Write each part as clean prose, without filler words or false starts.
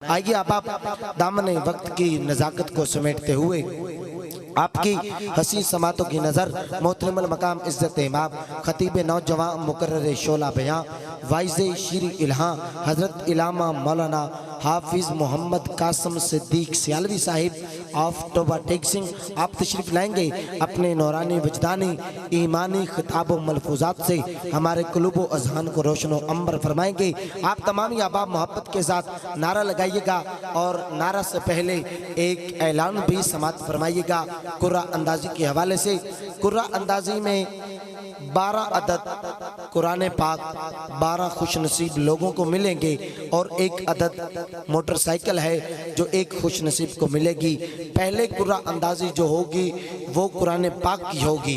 आइए आप दामन वक्त की नज़ाकत को समेटते हुए आपकी हसी समातों की नज़र मोहतरमुल मकाम इज़्ज़त इमाम खतीब नौजवान मुकर्रर शोला बयां वाइज़े शीर इल्हां हज़रत इलामा मौलाना हाफिज़ मोहम्मद कासम सिद्दीक सियालवी साहिब ऑफ टोबा टेक सिंह आप तशरीफ़ लाएंगे अपने नौरानी वजदानी ईमानी खिताब व मलफूजात से हमारे कुलूब व अज़हान को रोशन व अंबर फरमाएंगे। आप तमामी अहबाब मोहब्बत के साथ नारा लगाइएगा और नारा से पहले एक ऐलान भी समात फरमाइएगा कुर्रा अंदाजी के हवाले से। कुर्रा अंदाजी में 12 अदद कुरान पाक 12 खुशनसीब लोगों को मिलेंगे और एक अदद मोटरसाइकिल है जो एक खुशनसीब को मिलेगी। पहले कुर्रा अंदाजी जो होगी वो कुरान पाक की होगी।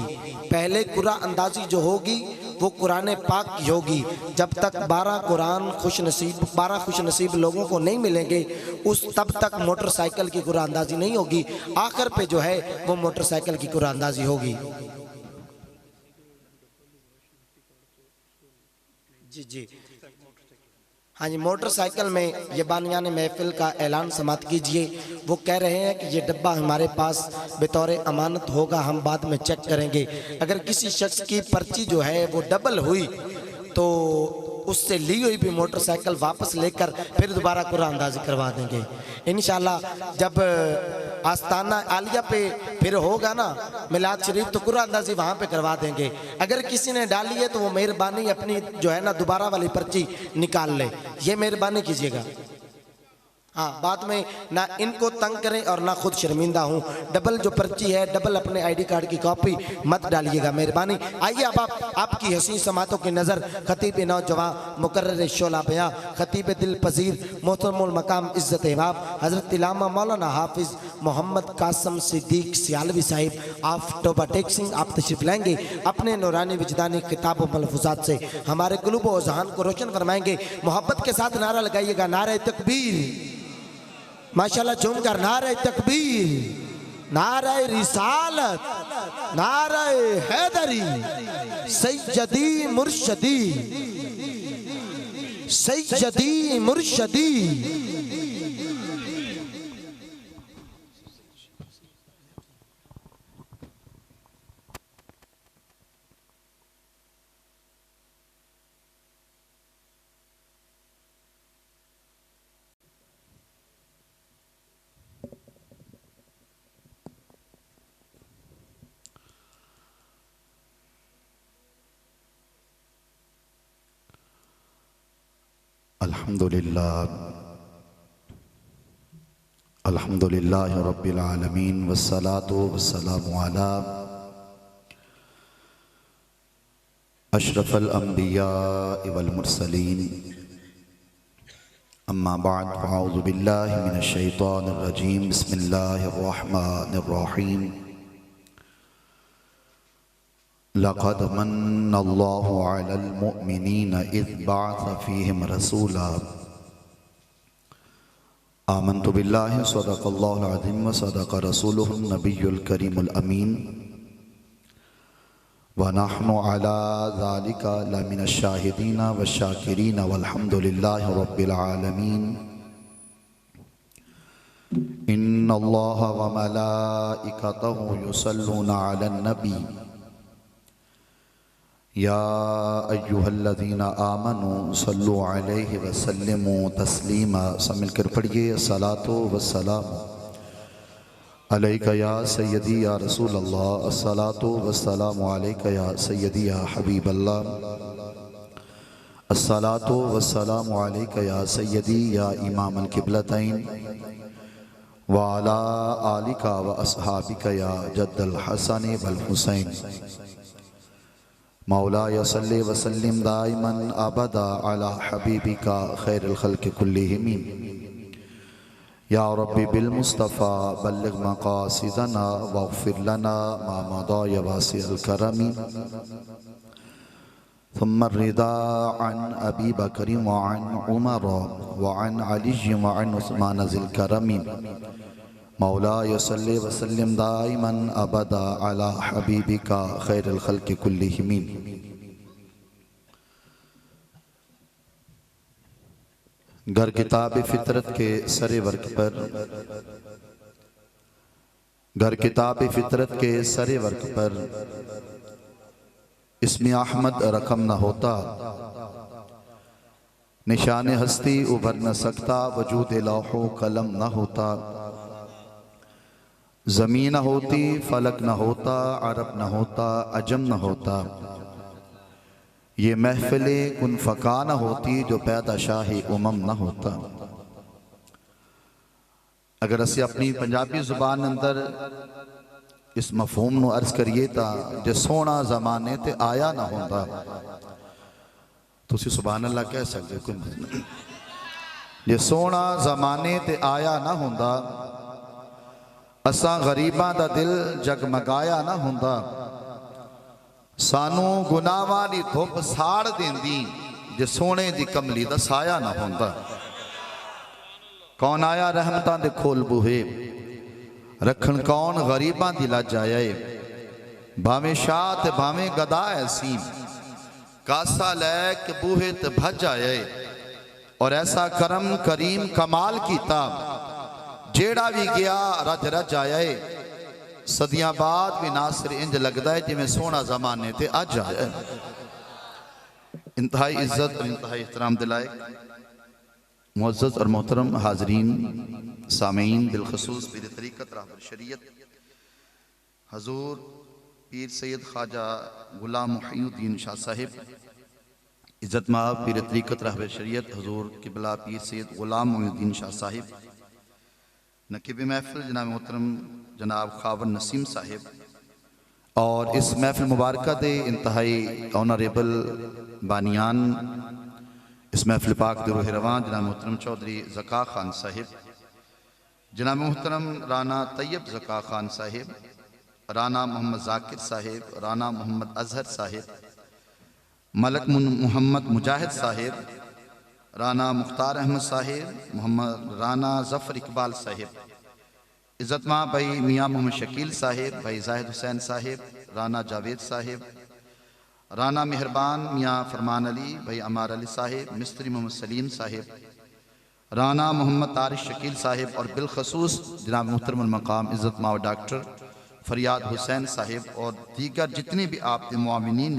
पहले कुर्रा अंदाजी जो होगी वो कुरान पाक की होगी। जब तक 12 खुशनसीब लोगों को नहीं मिलेंगे उस तब तक मोटरसाइकिल की कुरान अंदाजी नहीं होगी। आखिर पे जो है वो मोटरसाइकिल की कुरान अंदाजी होगी। जी जी हाँ जी, मोटरसाइकिल में ये बानियान महफिल का ऐलान समात कीजिए। वो कह रहे हैं कि ये डब्बा हमारे पास बतौर अमानत होगा, हम बाद में चेक करेंगे। अगर किसी शख्स की पर्ची जो है वो डबल हुई तो उससे ली हुई भी मोटरसाइकिल वापस लेकर फिर दोबारा कुरान अंदाजी करवा देंगे इंशाल्लाह। जब आस्ताना आलिया पे फिर होगा ना मिलाद शरीफ तो कुरान अंदाजी वहाँ पे करवा देंगे। अगर किसी ने डाली है तो वो मेहरबानी अपनी जो है ना दोबारा वाली पर्ची निकाल ले, ये मेहरबानी कीजिएगा। हाँ, बाद में ना इनको तंग करें और ना खुद शर्मिंदा हूँ। डबल जो पर्ची है डबल अपने आईडी कार्ड की कॉपी मत डालिएगा मेहरबानी। आइए अब आपकी हसीन समातों की नज़र खतीब नौजवान मुकर्रर शोला बयां खतीब दिल पजीर मोहतरमुल मकाम इज़्ज़त इमाम हज़रत इलामा मौलाना हाफिज़ मोहम्मद कासम सिद्दीक सियालवी साहिब ऑफ टोबा टेक सिंह आप तशरीफ़ लाएंगे अपने नूरानी विजदानी किताब व मलफूजात से हमारे कुलूब व अज़हान को रोशन फरमाएंगे। मोहब्बत के साथ नारा लगाइएगा, नारे तकबीर माशाल्लाह, झूमकर नारे तकबीर, नारे रिसालत, नारे हैदरी, सैयदी मुर्शदी, सैयदी मुर्शदी। अल्हम्दुलिल्लाह रब्बिल आलमीन वस्सलातु वस्सलामु अला अशरफल अंबिया वल मुरसलीन अम्मा बाद फ़अऊज़ु बिल्लाहि मिनश शैतानिर रजीम बिस्मिल्लाहिर रहमानिर रहीम लक़द मन्नल्लाहु अलल मुअमिनीना इज़ बअस फ़ीहिम रसूला आमन्तु बिल्लाहि सदक़ल्लाहुल अज़ीम व सदक़ रसूलुहुन नबियुल करीमुल अमीन व नहनु अला ज़ालिका लमिनश शाहिदीन वश्शाकिरीन वल्हम्दुलिल्लाहि रब्बिल आलमीन। इन्नल्लाहा व मलाइकतहु युसल्लूना अलन नबी या अय्युहल्लज़ीना आमनू सल्लु अलैहि वसल्लिमू तस्लीमा। सब मिलकर पढ़िए अस्सलातु वस्सलामु अलैका या सय्यदी या रसूल अल्लाह, अस्सलातु वस्सलामु अलैका या सय्यदी या हबीब अल्लाह, अस्सलातु वस्सलामु अलैका या सय्यदी या इमाम अल क़िबलतैन व अला आलिका व अस्हाबिका या जद्दल हसन वल हुसैन। मौलाया सल्लि व सल्लिम दाइमन अबदा अला हबीबिका खैरुल खल्क़ि कुल्लिहिम या रब्बी बिल मुस्तफ़ा बल्लिग़ मक़ासिदना वग़फ़िर लना मा मदा या वासिअल करमी। थुम्मा रिदा अन अबी बकर व अन उमर व अन अली व अन उस्मान ज़िल करमी। मौलाया सल्लि व सल्लिम दाइमन अबदा अला हबीबिका खैरुल खल्क़ि कुल्लिहिम। घर किताब फितरत के सरे वर्क पर, घर किताब फितरत के सरे वर्क पर इसमें अहमद रकम न होता, निशान हस्ती उभर न सकता, वजूद लौहो कलम न होता, ज़मीन न होती, फलक न होता, अरब न होता, अजम न होता, ये महफिले कुन फ़का न होती जो पैदा शाही उमम न होता। अगर असी अपनी पंजाबी जुबान अंदर इस मफहूम नू अर्ज करिए तो जे सोना जमाने ते आया ना होंदा, तुसी सुभान अल्लाह कह सकते हो, कोई मसला नहीं। जे सोना जमाने ते आया ना होंदा, असां गरीबां दा दिल जगमगाया ना होंदा, सानू गुनाहां दी धुप साड़ देंदी जे सोने दी कमली दा साया ना होंदा। कौन आया रहमतां दे खोल बूहे, रखन कौन गरीबां दी लज आया है, भावें शाह ते भावें गदा ऐसी, कासा लैक बूहे ते भज आया है। और ऐसा करम करीम कमाल कीता, जेड़ा भी गया रज रज आया है। सदियां बाद भी नासिर इंज लगता है जिवें सोना जमाने ते अज आया है। इंतहाई इज्जत और इंतहाई एहतराम दिलाए मुअज़्ज़ज़ और मोहतरम हाजरीन सामीन, बिलखसूस पीर तरीक़त रहबर शरीयत हजूर पीर सैयद ख्वाजा गुलाम मुहीउद्दीन शाह साहिब, इज़्ज़त माब पीर तरीक़त रहबर शरीयत हजूर किबला पीर सैयद गुलाम मुहीउद्दीन शाह साहिब, नकीब महफिल जनाब मोहतरम जनाब खावर नसीम साहिब, और इस महफिल मुबारक दे इंतहाई ऑनरेबल बानियान, इस महफिल पाक दे रूह रवान जनाब मोहतरम चौधरी ज़का खान साहिब, जनाब मोहतरम राना तैयब ज़का खान साहिब, राना मोहम्मद ज़ाकिर साहिब, राना मोहम्मद अजहर साहिब, मलक मोहम्मद मुजाहिद साहिब, राना मुख्तार अहमद साहिब, मोहम्मद राना ज़फ़र इकबाल साहिब, इज़्ज़त मां भाई मियाँ मोहम्मद शकील साहिब, भाई जाहिद हुसैन साहिब, राना जावेद साहिब, राना मेहरबान मियाँ फरमान अली, भाई अमार अली साहिब, मिस्त्री मोहम्मद सलीम साहिब, राना मोहम्मद तारिक शकील साहिब, और बिलखसूस जनाब मुहतरम मकाम इज़्ज़त मां डॉक्टर फरियाद हुसैन साहिब, और दीगर जितने भी आपके मुआविनीन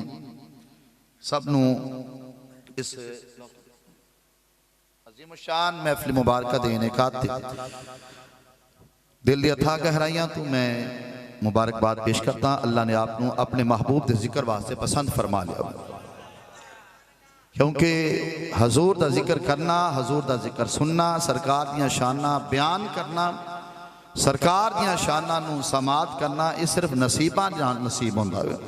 सब नू इस अजीम शान महफिल मुबारक देने का दिल दी अथा गहराइयां तो मैं मुबारकबाद पेश करता। अल्लाह ने आपको अपने महबूब के जिक्र वास्ते पसंद फरमा लिया, क्योंकि हजूर का जिक्र करना, हजूर का जिक्र सुनना, सरकार दियां शाना बयान करना, सरकार दियां शाना नू समात करना, ये सिर्फ नसीबां जान नसीब होंदा है।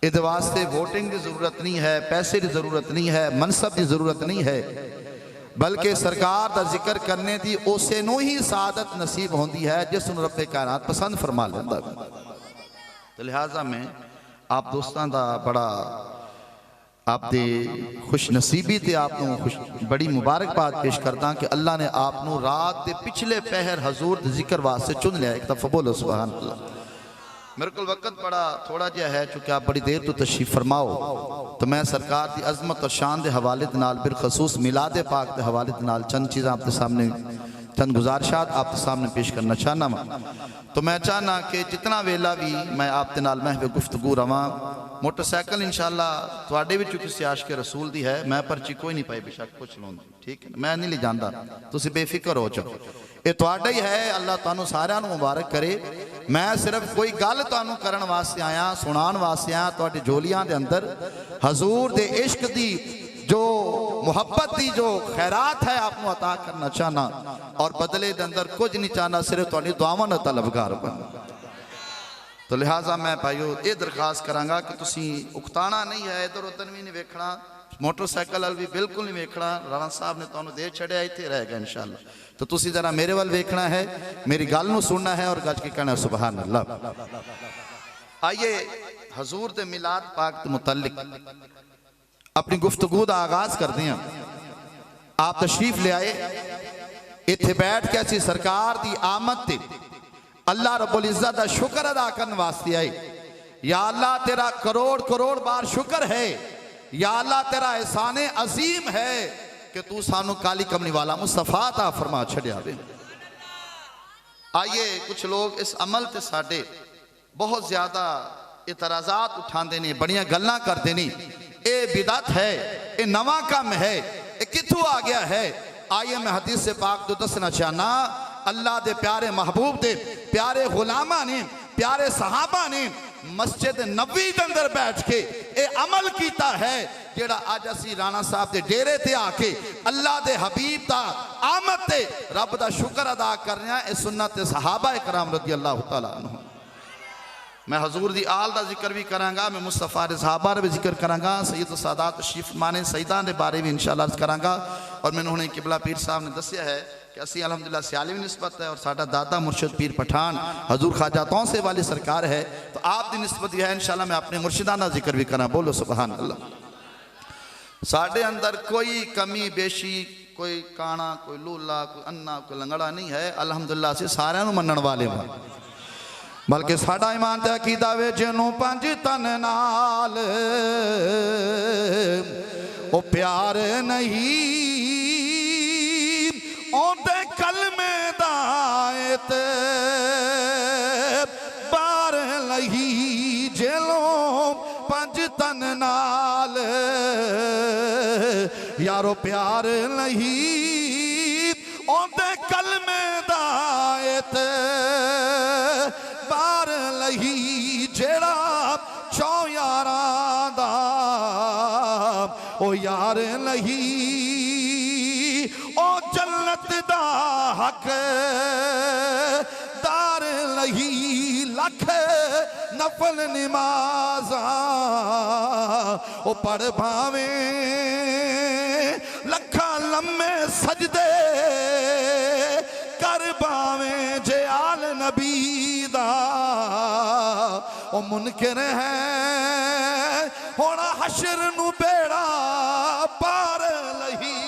इस वास्ते वोटिंग की जरूरत नहीं है, पैसे की जरूरत नहीं है, मनसब की जरूरत नहीं है, बल्कि सरकार का जिक्र करने की उसे नू ही सादत नसीब होती है जिसनू रब्बे कायनात पसंद फरमा लेंदा। तो लिहाजा मैं आप दोस्तों का बड़ा आपकी खुश नसीबी ते आपको खुश बड़ी मुबारकबाद पेश करता कि अल्लाह ने आपको रात के पिछले पहर हजूर के जिक्र वास्ते चुन लिया। एक दफ़ा बोलो सुभान अल्लाह। मेरे को वक्त बड़ा थोड़ा जहा है, चूँकि आप बड़ी देर तो तशरीफ फरमाओ, तो मैं सरकार की अजमत और शान के हवाले नाल बिलखसूस मिलाद पाक के हवाले नाल चंद चीज़ां आपके सामने, चंद गुजारिशात आपके सामने पेश करना चाहना वा। तो मैं चाहना कि जितना वेला भी मैं आपके नाल महवे गुफ्तगू रवां, मोटरसाइकिल इंशाअल्लाह तुहाडे विचों किसी आशिक रसूल दी है, मैं पर्ची कोई नहीं पाई, बेशक कुछ लौंदी, ठीक है, मैं नहीं ले जाता, तुसी बेफिक्र हो जाओ, ये तुहाडा ही है। अल्लाह तुहानू सारियां नू मुबारक करे। मैं सिर्फ कोई गल तुहानू करन वास्ते आया, सुनान वास्ते आया। तुहाडी झोलियां दे अंदर हजूर दे इश्क दी जो मुहब्बत की जो खैरात है आपको अता करना चाहना, और बदले दे अंदर कुछ नहीं चाहना, सिर्फ तुहाडी दुआवां दा तलबगार बन। तो लिहाजा मैं भाईओ ये दरखास्त करांगा कि तुसी उकताना नहीं है, इधर उधर भी नहीं वेखना, मोटरसाइकिल वाल भी बिल्कुल नहीं वेखना। राणा साहब ने तुहानू दे छड़िया, इत्थे रह गया इंशाअल्लाह। तो तुसी जरा मेरे वाल वेखना है, मेरी गल नू सुनना है और गज के कहना सुभान अल्लाह। आइए हजूर दे मिलाद पाक के मुतल्लिक अपनी गुफ्तगू का आगाज करते हैं। आप तशरीफ ले आए, इत्थे बैठ के असी सरकार की आमद ते अल्लाह रब्बुल इज्जत का शुक्र अदा करने वास्ते आए। या अल्लाह तेरा करोड़ करोड़ बार शुक्र है, या अल्लाह तेरा एहसाने अजीम है कि तू सानू काली कमली वाला मुस्तफा ता फरमा छड़िया वे। आइए कुछ लोग इस अमल ते साडे बहुत ज्यादा इतराजात उठाते ने, बड़ियां गल्लां करते ने। ये बिदअत है, ये नवा काम है, ये किथों आ गया है। आइए मैं हदीस से पाक तो दसना चाहना, अल्लाह दे प्यारे महबूब दे प्यारे गुलामा ने, प्यारे सहाबा ने मस्जिद नबी के अंदर बैठ के ये अमल किया है जेड़ा अज असी राणा साहब के डेरे ते आके अल्लाह दे हबीब दा आमद ते रब दा शुक्र अदा कर रहे हैं। सुन्नत सहाबा कराम रज़ी अल्लाह तआला अन्हुम। मैं हजूर दी आल दा जिक्र भी करांगा, मैं मुस्तफा दे सहाबा दा भी जिक्र करांगा, सैयद सादात तशरीफ माने सईदां दे बारे भी इंशाअल्लाह अर्ज करांगा। और मैंने हुणे किबला पीर साहब ने दसिया है कि असी अल्हम्दुलिल्लाह सियाली भी निस्बत है और साडा दादा मुर्शिद पीर पठान हजूर ख्वाजा तौसे वाली सरकार है, तो आप दी निस्बत है। इंशाअल्लाह मैं अपने मुर्शिदां दा जिक्र भी करा। बोलो सुभान अल्लाह। साडे अंदर कोई कमी बेशी, कोई काना, कोई लूला, कोई अन्ना, कोई लंगड़ा नहीं है। अल्हम्दुलिल्लाह असी सारियां नूं मनण वाले हां, बल्कि साडा ईमान ते अकीदा वे जिन्हों पंज तन नाल ओ प्यार नहीं ओंदे कलमे दायत बार लही जेलों पंज तन नाल यारो प्यार नहीं ओंदे कलमे दायत बार लही जेड़ा चौ यारां दा ओ यार लही ओ जन्नत दा हक दार लही लख नफल नमाज़ा ओ पढ़ भावे लखा लम्मे सजदे कर भावे जे आल नबी दा ओ मुनकिर है होना हशर नू बेड़ा पार लही।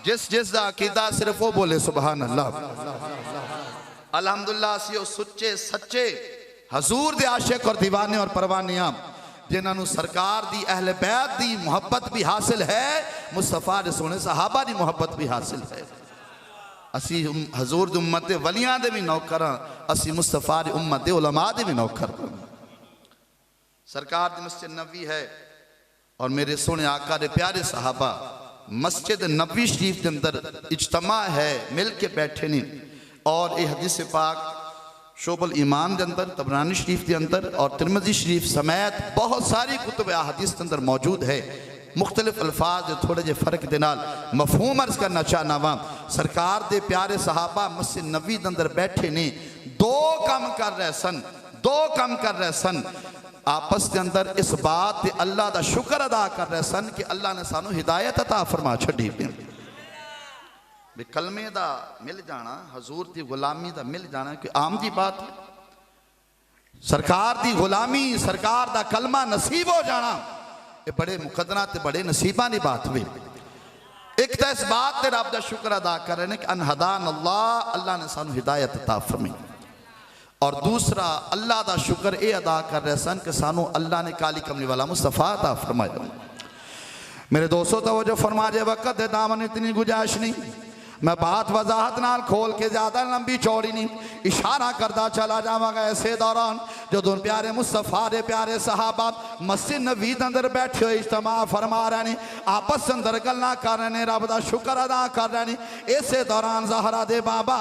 जिस जिस दा अकीदा सिर्फ वो बोले सुभान अल्लाह। अल्हम्दुलिल्लाह असी ओ सच्चे सच्चे हजूर दे आशिक और दीवाने और परवानियां जिन्होंने सरकार दी अहले बैत दी मुहब्बत भी हासिल है, मुस्तफा दे सोने सहाबा दी मुहब्बत भी हासिल है। असी हजूर दी उम्मत दे वलियां दे भी नौकर हां, असी मुस्तफा दी उम्मत दे उलमा दे भी नौकर हां। सरकार दी मस्जिद नबी है और मेरे सोने आका दे प्यारे सहाबा मस्जिद नबी शरीफ के अंदर इज्तमा है, मिल के बैठे ने। और ये हदीस पाक शोबल ईमान के अंदर, तबरानी शरीफ के अंदर और तिरमिज़ी शरीफ समेत बहुत सारी कुतुब हदीस के अंदर मौजूद है। मुख्तलिफ अल्फाज थोड़े जे फर्क के नाल मफहूम अर्ज करना चाहना वा। सरकार दे प्यारे सहाबा मस्जिद नबी के अंदर बैठे ने, दो काम कर रहे सन, दो काम कर रहे सन आपस के अंदर। इस बात ते अल्लाह का शुक्र अदा कर रहे सन कि अल्लाह ने सानू हिदायत अता फरमा छड़ी। कलमे दा मिल जाना, हजूर की गुलामी दा मिल जाना कोई आम जी बात है। सरकार की गुलामी, सरकार दा कलमा नसीब हो जाना ये बड़े मुकदरा ते बड़े नसीबा की बात हुई। एक तो इस बात ते रब दा शुक्र अदा कर रहे हैं कि अनहदान अल्लाह, अल्लाह ने सानू हिदायत अता फरमाई। और दूसरा अल्लाह दा शुक्र ये अदा कर रहे सन कि सानू अल्लाह ने काली कमली वाला मुस्तफा अता फरमाया। मेरे दोस्तों तवज्जो फरमा जे, वक्त दे दामन इतनी गुंजाइश नहीं, मैं बात वजाहत नाल खोल के ज्यादा लंबी चौड़ी नहीं इशारा करता चला जावांगा। ऐसे दौरान जो दोन प्यारे मुस्तफा दे प्यारे सहाबा मस्जिद नबी दे अंदर बैठे हुए इज्तिमा फरमा रहे ने, आपस अंदर गल्लां कर रहे ने, रब दा शुक्र अदा कर रहे ने। इसे दौरान ज़हरा दे बाबा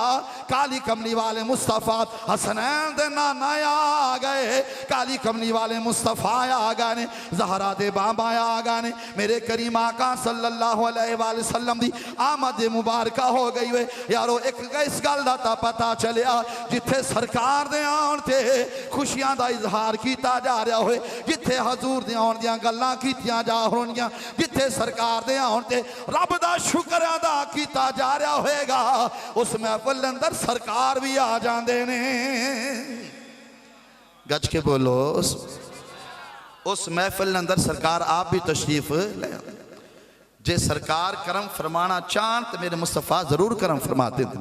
काली कमली वाले मुस्तफा हसनैन दे नाना आ गए, काली कमली वाले मुस्तफा आ गए ने, ज़हरा दे बाबा आ गए ने। मेरे करीम आका सल्लल्लाहु अलैहि वसल्लम दी आमद मुबारक हो गई वे यारो। एक इस गल का पता चलिया जिथे सरकार दे आउण ते खुशियां दा इजहार किया जा रहा हो, जिथे हजूर दे आउण दियां गल्लां कीतियां जा होणगियां, जिथे सरकार दे आउण ते रब दा शुक्र अदा किया जा रहा होएगा, उस महफिल अंदर सरकार भी आ जांदे ने। गज के बोलो, उस महफिल अंदर सरकार आप भी तशरीफ ले। जे सरकार करम फरमाना चाहन तो मेरे मुस्तफ़ा ज़रूर करम फरमा देते,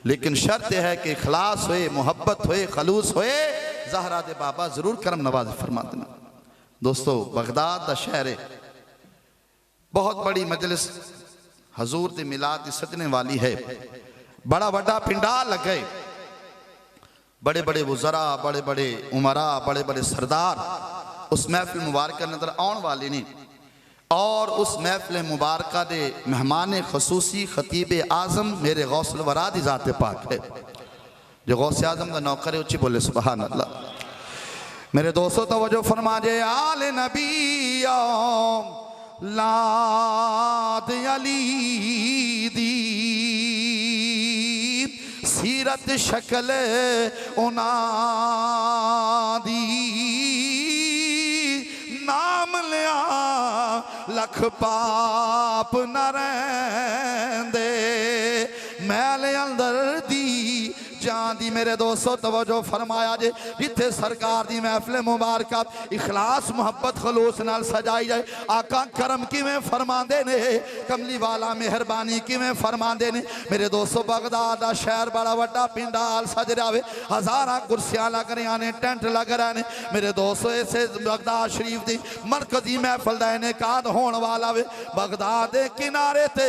लेकिन शर्त है कि इखलास होए, मोहब्बत होए, खलूस होए, ज़हरा दे बाबा ज़रूर करम नवाज फरमा देना। दोस्तों बगदाद का शहर है, बहुत बड़ी मजलिस हजूर दी मिलाद दी सजने वाली है। बड़ा बड़ा पिंडाल लगे, बड़े बड़े वज़रा, बड़े बड़े उमरा, बड़े बड़े सरदार उस महफिल मुबारक नजर आने वाले ने। और उस महफिल मुबारक दे मेहमान खसूसी खतीब आजम मेरे गौसल वरा दी ज़ात पाक है, जो गौसे आजम का नौकर है। उच्ची बोले सुबहान अल्लाह। मेरे दोस्तों तवज्जो फरमाजे, आल नबी लाद अली दी सीरत शक्ल उना दी, नाम लिया लख पाप न रहंदे, मैल अंदर दी जान दी। मेरे दोस्तों तवज्जो फरमाया जे, जिथे सरकार दी महफिल मुबारक इखलास मुहब्बत खलूस नाल सजाई जाए, आका करम किवें फरमांदे ने, कमली वाला मेहरबानी किवें फरमांदे ने। मेरे दोस्तों बगदाद दा शहर बड़ा वड्डा पिंडाल सज रहा, हज़ारां कुर्सियां लग रही ने, टेंट लग रहे ने। मेरे दोस्तों इसे बगदाद शरीफ दी मरकजी महफिल दा इनेकाद होने वाला वे। बगदाद दे किनारे ते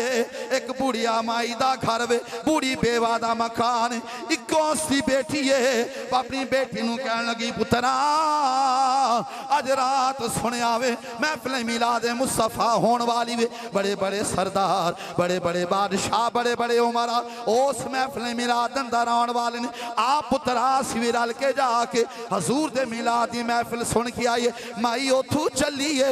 एक बुढ़िया माई दा घर वे, बूढ़ी बेवा दा मकान। कौन सी बेटी है, अपनी बेटी नूं कहन लगी, पुत्रा अज रात सुनिया वे महफिल मिलाद मुस्तफा होने वाली वे। बड़े बड़े सरदार, बड़े बड़े बादशाह, बड़े बड़े उमरा उस महफिल मिलाद अंदर आने वाले ने। आप पुत्रा सिविर रल के जाके हजूर दे मिलाद दी महफिल सुन के आइए। माई उथू चलिए,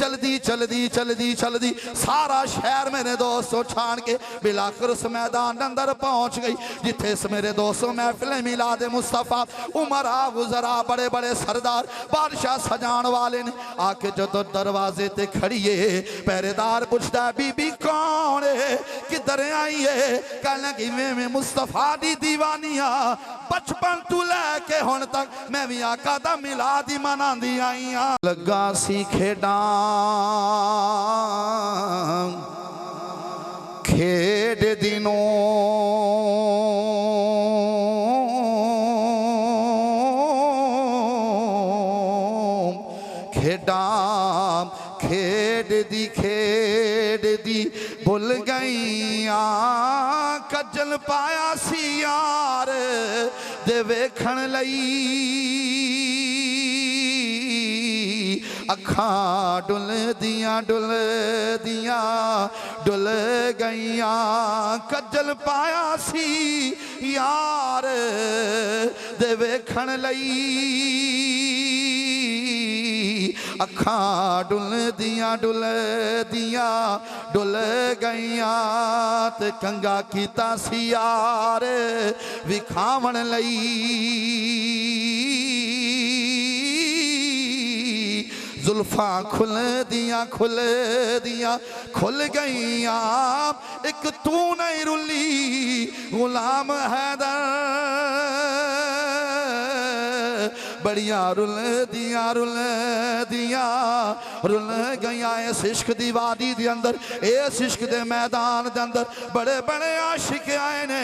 चलदी चलदी चलदी चलदी सारा शहर मेरे दोस्तों छान के बिलाकर उस मैदान अंदर पहुंच गई, जिथे मेरे दोस्तों महफिल मिलाद मुस्तफा उमरा वज़रा बड़े बड़े सरदार बादशाह सजान वाले ने। आके जो तो दरवाजे ते खड़ी है, पहरेदार पूछता बीबी कौन है, किधर आई है? कहने लगी मैं मुस्तफा दी दीवानिया, बचपन तू लैके हुण तक मैं भी आका दा मिलाद ही मनांदी आई हां। लगा सी खेडां खेड दिनों खेड दी भुल गईया, कजल पाया सी यार दे वेखण लई, अखां डुल दियां डुल गईया, कजल पाया सी यार दे वेखण लई, अखां डुल दियां डुल गईया, ते कंगा कीता सी यार विखावण लई, जुल्फा खुल दियां खुल गईया, एक तू नहीं रुली गुलाम हैदर, बड़िया रुल गईया इस इश्क दी वादी दे अंदर, इस इश्क दे मैदान दे अंदर बड़े बड़े आशिक आए ने।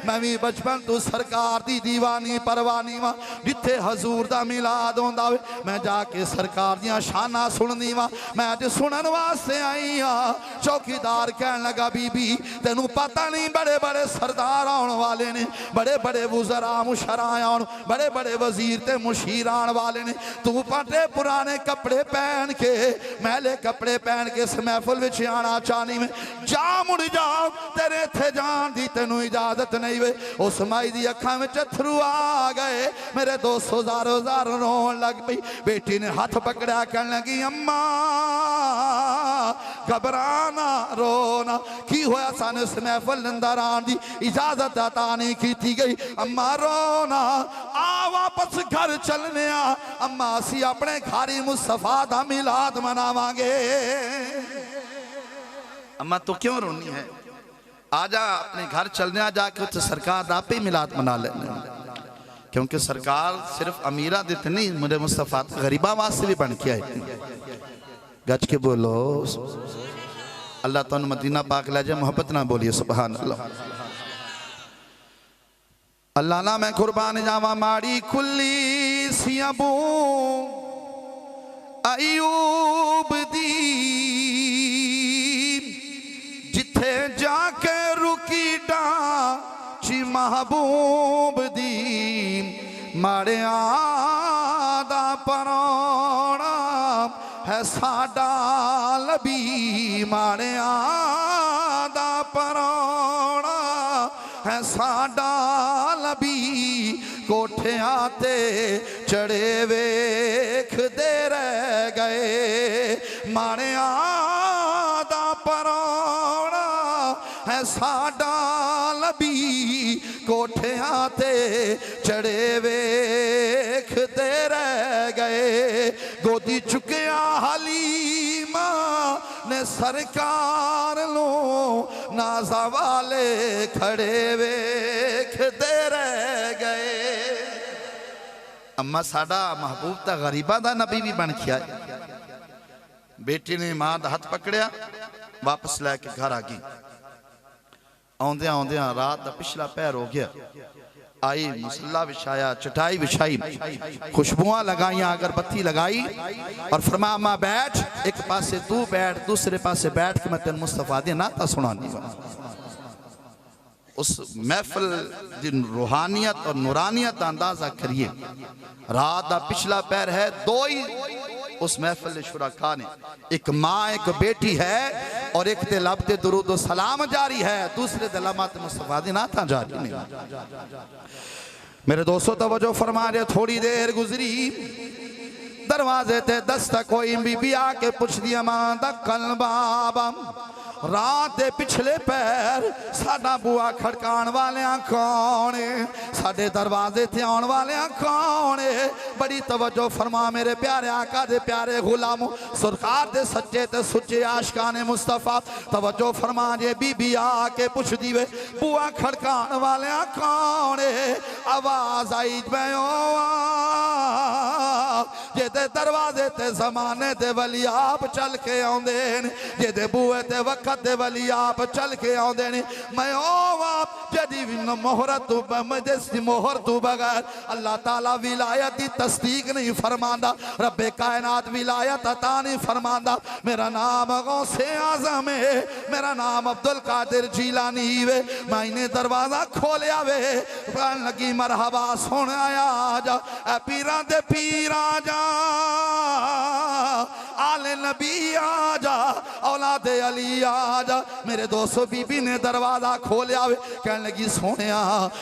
मैं भी बचपन तू सरकार दी दीवानी परवानी वा, जिथे हजूर दा मिलाद होंदा वे मैं जाके सरकार दियां शाना सुननी वा। मैं अज सुनन वास्ते आई हाँ। चौकीदार कहन लगा बीबी तेनू पता नहीं बड़े बड़े सरदार आने वाले ने, बड़े बड़े वुज़रा मुशरा आने, बड़े बड़े वजीर ते मुशीर आने वाले ने। तू पाटे पुराने कपड़े पहन के, मैले कपड़े पहन के इस महफिल विच आना चाहनी में, जा मुड़ जा, तेरे इत्थे जान दी तेनू इजाजत नहीं वे। उस माई दी अखां विच अथरू आ गए। मेरे 200 ज़ारो रोन लग पई। बेटी ने हाथ पकड़ा कहन लगी अम्मा घबराना रोना, की होया सानू इस महफिल अंदर आन दी इजाजत अता नहीं की गई। अम्मा रोना, आ वापस घर चलने आ, अम्मा असी अपने घर मुस्तफा दा मिलाद मनावांगे। अम्मा तो क्यों रोनी है, आजा अपने घर चलने आ, जाके उत्थे सरकार आप ही मिलाद मना लेने, क्योंकि सरकार सिर्फ अमीरा देते नहीं, मुझे मुस्तफा गरीबा वास्ते भी बन के आए। गज के बोलो अल्लाह तुम मदीना पाक ले जाए, मोहब्बत ना बोलिए सुभान अल्लाह। अल्लाह ना मैं कुर्बान जावा माड़ी खुली सियाबू अयूब दी जिथे जाके रुकी डांची महबूब दी माड़ियां दा परौना है साडा नबी माड़ियां दा परौना है साडा नबी कोठियां ते चढ़े वेखदे रह गए माड़ियां दा परौना है साडा नबी कोठियां ते चढ़े वेखदे रह गए गोदी चुकिया हलीमा ने सरकार लो नाज़ा वाले खड़े वेखदे रह गए। अम्मा साडा महबूब ता गरीबा दा नबी भी बन गया। बेटी ने मां दा हाथ पकड़िया वापस लैके घर आ गई। आउंदियां आउंदियां रात का पिछला पैर हो गया। आई मुसल्ला बिछाया चटाई बिछाई खुशबुआं लगाइया अगरबत्ती लगाई और फरमा मां बैठ एक पासे तू बैठ दूसरे पासे बैठ के मैं तेन मुस्तफा दी नाता सुनानी। उस महफिल की रूहानियत और नूरानियत का अंदाजा करिए। रात का पिछला पैर है दो ही उस महफिल शुरका ने एक माँ एक बेटी है और एक ते लब ते दुरूद सलाम जारी है दूसरे ते लम्हा ते मुस्तफा दी नाता जारी नहीं। मेरे दोस्तों तवज्जो फरमा रहे थोड़ी देर गुजरी दरवाजे ते दस्तक कोई बीबी आके पुछ दिया मां दा कल बाबा रात दे पिछले पैर साडा बुआ खड़काण वाले कौन है साडे दरवाजे ते आउण वाले कौन है। बड़ी तवज्जो फरमा मेरे प्यारे आका दे प्यारे गुलामो सरकार दे सच्चे ते सुच्चे आशिकाने मुस्तफा तवज्जो फरमा जे बीबी आके पुछ दी वे बुआ खड़काण वाले कौन है। आवाज आई मैं जेदे दरवाजे ते जमाने दे वली आप चल के आउंदे ने जेदे बुए ते वक्त दे वली आप चल के आउंदे ने। मैं ओ आप जदी मोहर तू जिसकी मोहर तू बगैर अल्लाह ताला विलायत की तस्दीक नहीं फरमांदा रब्बे कायनात विलायत अता नहीं फरमांदा। मेरा नाम गौसे आजम है मेरा नाम अब्दुल कादिर जीलानी वे मैंने दरवाजा खोलिया वे कहन लगी मरहबा सुन आया जा ए पीरां दे पीर आ जा आले नबी आ जा औलादे अली आ जा। मेरे दोस्तों बीबी ने दरवाजा खोलिया वे कहन लगी सोनिया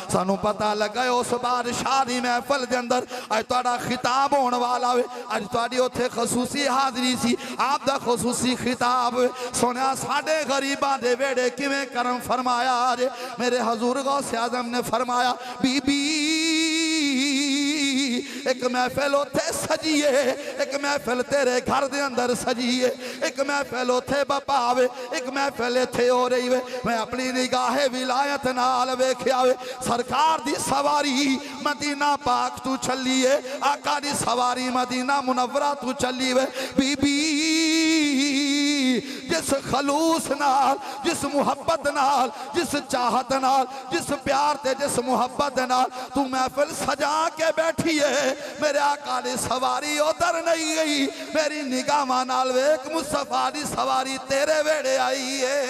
सानू पता लगा उस बादशाह दी महफिल दे अंदर अज तुहाडा खिताब होने वाला वे अज तुहाडी उत्थे खसूसी हाज़री सी आप दा खसूसी खिताब सोनिया साडे गरीबां दे वेड़े किवें करम फरमाया जे। मेरे हजूर गौसे आज़म ने फरमाया बीबी एक महफिल उथे सजीए एक महफिल तेरे घर दे अंदर सजीए एक महफिल उथे बपावे एक महफिल इथे हो रही वे। मैं अपनी निगाहे विलायत नाल वेख्या वे सरकार दी सवारी मदीना पाक तू चलिए आका दी सवारी मदीना मुनव्वरा तू चली वे। बीबी जिस खलूस नाल जिस मुहब्बत नाल जिस चाहत नाल जिस प्यार ते जिस मुहब्बत नाल तू महफिल सजा के बैठी है मेरे आका दी सवारी उधर नहीं गई मेरी निगाह नाल वेख मुस्तफा दी सवारी तेरे वेड़े आई है।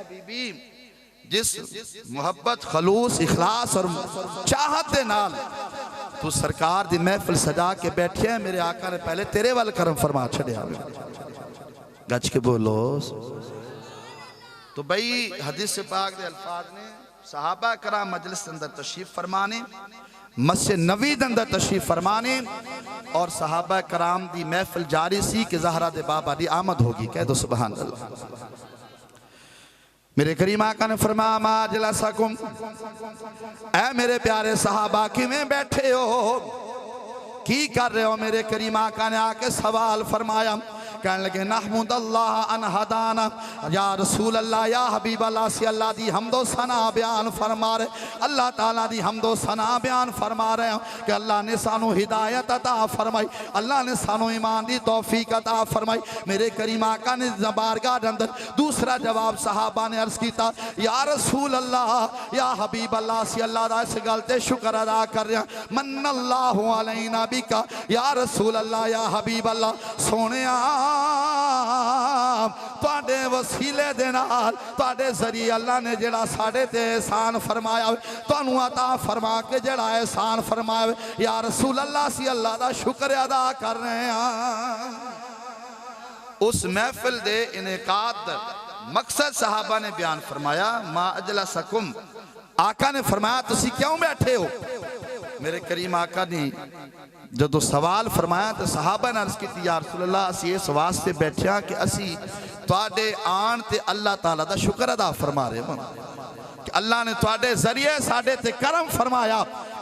बीबी जिस मुहब्बत खलूस इखलास और चाहत दे नाल तू सरकार दी महफिल सजा के बैठे है मेरे आका ने पहले तेरे वाल करम फरमा छड़िया गज के बोलो। तो भाई हदीस पाक दे अल्फाज ने सहाबा कराम मजलिस के अंदर तशरीफ फरमाने मस्जिद नबी के अंदर तशरीफ फरमाने और सहाबा कराम दी महफिल जारी सी कि ज़हरा दे बाबा दी आमद होगी कह दो सुभान अल्लाह। मेरे करीम आका ने फरमाया मा जलसकुम ऐ मेरे प्यारे सहाबा किवें बैठे हो की कर रहे हो। मेरे करीम आका ने आके सवाल फरमाया कहने लगे नहमुदल्लाह अन हदाना या रसूल अल्लाह या हबीब अल्लाह से अल्लाह दी हमदो सना बयान फरमा रहे अल्लाह ताला दी हमदो सना बयान फरमा रहे हैं कि अल्लाह ने सानू हिदायत अता फरमाई अल्लाह ने सानू ईमान दी तौफीक अता फरमाई। मेरे करीम आका ने बारगाह के अंदर दूसरा जवाब सहाबा ने अर्ज किया या रसूल अल्लाह या हबीब अल्लाह से अल्लाह दा इस गल ते शुक्र अदा कर रहा मन्नल्लाहु अलैना बिका या रसूल अल्लाह या हबीब अल्लाह सोने तुहाडे वसीले दे नाल तुहाडे जरिए अल्लाह ने जेड़ा साडे ते एहसान फरमाया तुहानू अता फरमा के जेड़ा एहसान फरमाया या रसूल अल्लाह सी अल्लाह दा शुक्र अदा कर रहे हैं। उस महफिल दे इनेकाद मकसद सहाबा ने बयान फरमाया मा अजलसकुम, आका ने फरमाया तुसी क्यों बैठे हो। मेरे करीम आका ने जो सवाल फरमाया तो सहाबा ने अर्ज की या रसूल अल्लाह असी इस वास्ते बैठे कि असी तुहाडे आन ते अल्लाह ताला दा शुक्र अदा फरमा रहे हैं कि अल्लाह ने तुहाडे जरिए साडे ते करम फरमाया,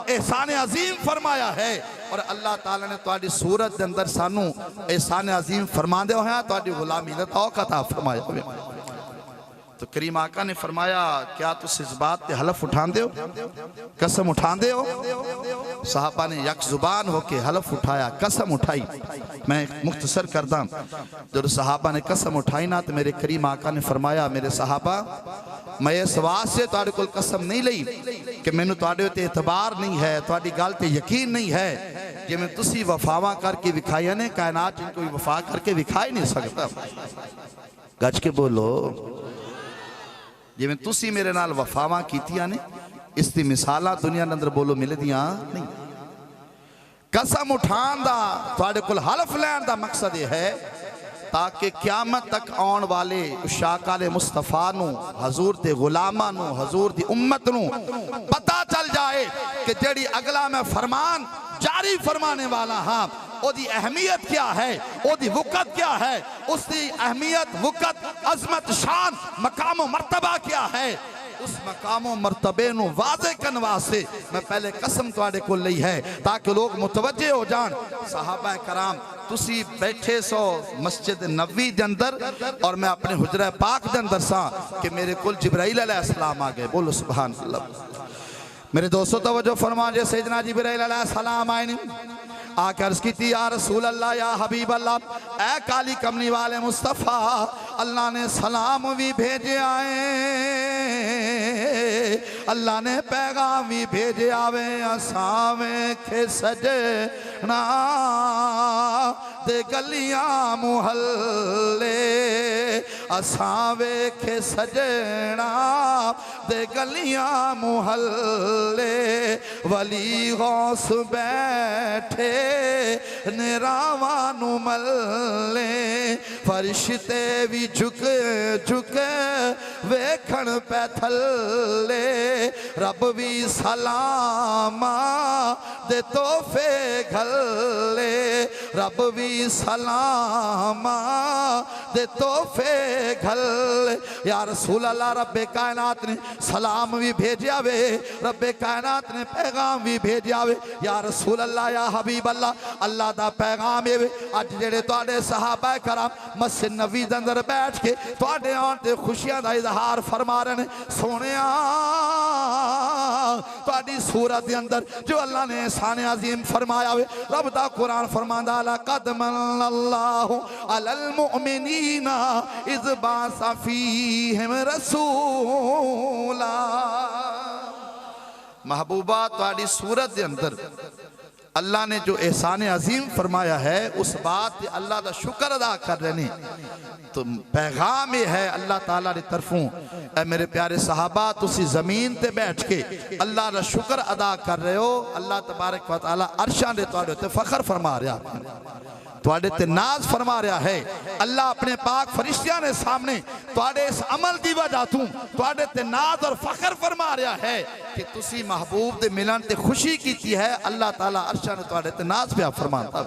एहसान अजीम फरमाया है। और अल्लाह ताला ने तुहाडी सूरत दे अंदर सानू एहसान अजीम फरमांदे होया तुहाडी गुलामी दा तौक अता फरमाया होवे। तो करीम आका ने फरमाया क्या तुम इस बात पे हलफ उठांदे हो, कसम उठांदे हो। सहाबा ने यक जुबान होके हलफ उठाया, कसम उठाई। मैं मुख्तसर करदा, जब सहाबा ने कसम उठाई ना तो मेरे करीम आका ने फरमाया मेरे सहाबा मैं इस वास्ते तुहाडे कोल कसम नहीं लई कि मैनू तुहाडे उत्ते एतबार नहीं है, तुहाडी गल ते यकीन नहीं है। जिवें तुसी वफावां करके विखाइयां ने कायनात च कोई वफा करके विखा ही नहीं सकता। गज के बोलो, जिवें तुसी मेरे नाल वफावां कीतियां ने इसकी मिसालां दुनिया के अंदर बोलो मिलदियां नहीं। कसम उठान दा तुहाडे कोल हलफ लैन दा मकसद यह है ताकि क्यामत तक आने वाले उशाक आले मुस्तफा नू हजूर दे गुलामां नू हजूर दी उम्मत नू पता चल जाए कि जेड़ी अगला मैं फरमान जारी फरमाने वाला हाँ ओदी अहमियत क्या है, ओदी वक़्त क्या है, उसकी अहमियत वक़्त अजमत शान मकाम मर्तबा क्या है। उस मकामों मर्तबे नू वाज़े करने वास्ते मैं पहले कसम तुहाडे कोल लई है ताकि लोग मुतवज्जे हो जान। सहाबा कराम तुसी बैठे सो मस्जिद नबवी दे अंदर और मैं अपने हुजरा पाक दे अंदर सा कि मेरे कोल जिब्राइल अलैहिस्सलाम आ गए। बोलो सुभान अल्लाह। मेरे दोस्तों तवज्जो फरमा, जे सैयदना जिब्राइल अलैहिस्सलाम आए ने आके अर्ज की या रसूल अल्लाह या हबीब अल्लाह, ए काली कमली वाले मुस्तफ़ा अल्लाह ने सलाम भी भेजे आए, अल्लाह ने पैगाम भी भेजे आवे असावे के सजना दे गलियां मुहल्ले, असावे के सजना दे गलियां मुहल्ले, वली गौस बैठे निरावानू मल्ले, फरिश्ते भी झुक झुक वेखण पे थल्ले, रब भी सलामा दे तोहफे घल्ले, रब भी सलामा दे तोहफे घल्ले। या रसूल अल्लाह रब्बे कायनात ने सलाम भी भेजा वे, रब्बे कायनात ने पैगाम भी भेजा वे। या रसूल अल्लाह या हबीब अल्लाह, अल्लाह दा पैगाम है अज जेड़े तुहाडे सहाबा कराम मस्जिद नबवी दे अंदर बैठ के तुहाडे आउण ते खुशियां दा इजहार फरमा रहे ने। सोहणिया तुहाडी सूरत दे अंदर जो अल्लाह ने एहसान अजीम फरमाया वे, रब दा कुरान फरमांदा लक़द मन्नल्लाहु अलल मुमिनीना इज़ बासा फ़ीहिम रसूला। महबूबा तुहाडी सूरत दे अंदर अल्लाह ने जो एहसान अजीम फरमाया है उस बात अल्लाह का शुक्र अदा कर रहे हैं। तो पैगाम ये है अल्लाह ताला की तरफों, ऐ मेरे प्यारे सहाबा तुसी जमीन ते बैठ के अल्लाह का शुक्र अदा कर रहे हो। अल्लाह तबारक व तआला अर्शां दे तुहाडे ते फखर फरमा रहा, तुहाडे ते नाज फरमा रहा है। अल्लाह अपने पाक फरिश्तियां ने सामने तुहाडे इस अमल की वजह तू तुहाडे ते नाज और फखर फरमा रहा है कि तुसी महबूब दे मिलन ते खुशी कीती है। अल्लाह ताला अर्शां ने तुहाडे ते नाज पिया फरमाता।